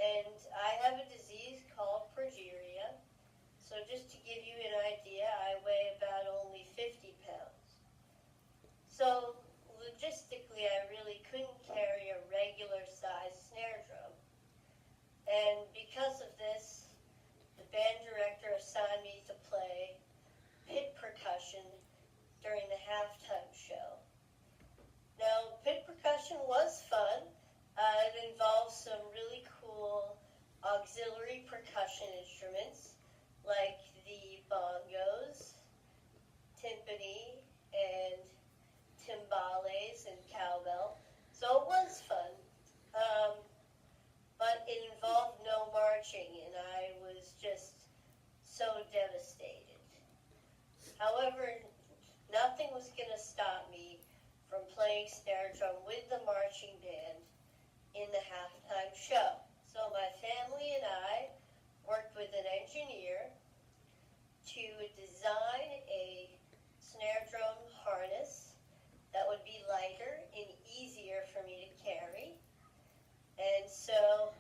and I have a disease called progeria. So just to give you an idea, I weigh about only 50 pounds. So logistically, I really couldn't carry a regular-sized snare drum. And because of this, the band director assigned me to play pit percussion during the halftime show. Now, pit percussion was fun. It involves some really cool auxiliary percussion instruments like the bongos, timpani, and timbales and cowbell. So it was fun. But it involved no marching, and I was just so devastated. However, nothing was going to stop me from playing snare drum with the marching band in the halftime show. So my family and I worked with an engineer to design a snare drum harness that would be lighter and easier for me to carry. And so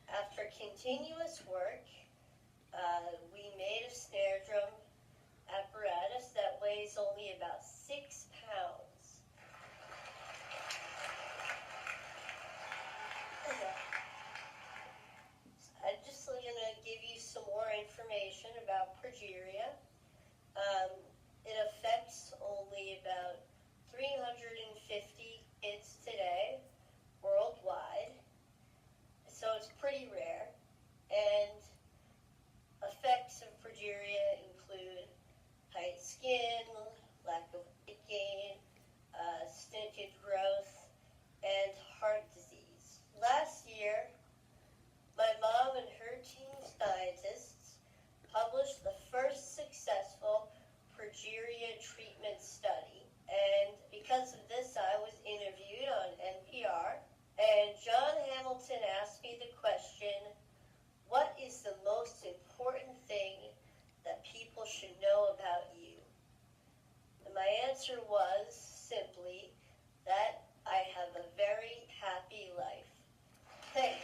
after continuous work, we made a snare drum apparatus that weighs only about 6 pounds. I'm just going to give you some more information about progeria. It affects only about 350 kids today worldwide, so it's pretty rare. And effects of progeria include tight skin, lack of weight gain, stunted growth, and heart disease. Last year, my mom and her team of scientists published the first successful progeria treatment study. And because of this, I was interviewed on NPR. And John Hamilton asked me the question, what is the most important thing that people should know about you? And my answer was simply that I have a very happy life. Thanks.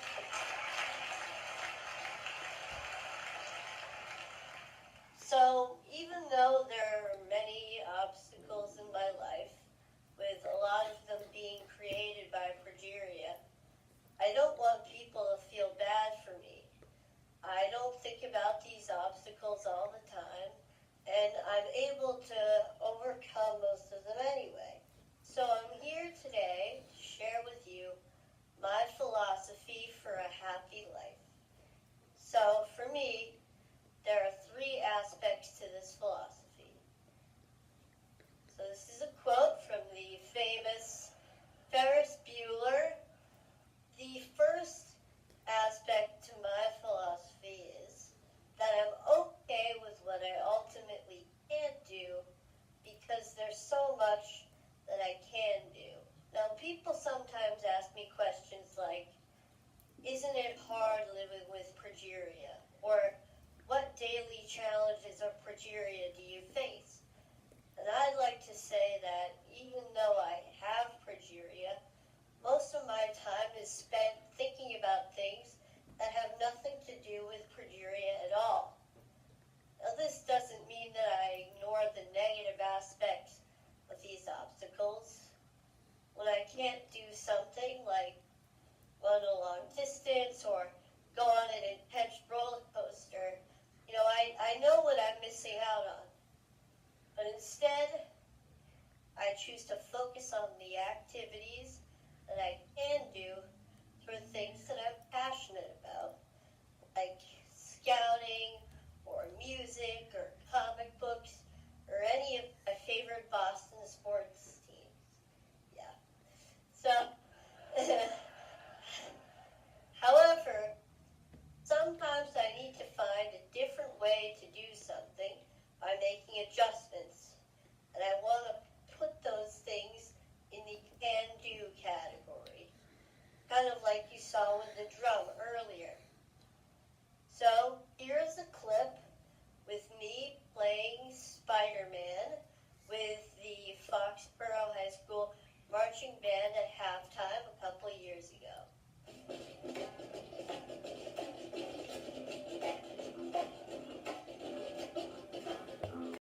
So even though there are many obstacles in my life, with a lot of them being created by progeria, I don't want people to feel bad for me. I don't think about these obstacles all the time, and I'm able to overcome most of them anyway. So I'm here today to share with you my philosophy for a happy life. So for me, there are 3 aspects to this philosophy. So this is a quote from the famous Ferris Bueller. The first aspect to my philosophy is that I'm okay with what I ultimately can't do because there's so much that I can do. Now, people sometimes ask me questions like, isn't it hard living with progeria? Or, what daily challenges of progeria do you face? And I'd like to say that even though I have progeria, most of my time is spent thinking about things that have nothing to do with progeria at all. Now, this doesn't mean that I ignore the negative aspects of these obstacles. When I can't do something like run a long distance or go on an intense roller coaster, I know what I'm missing out on. But instead, I choose to focus on the activities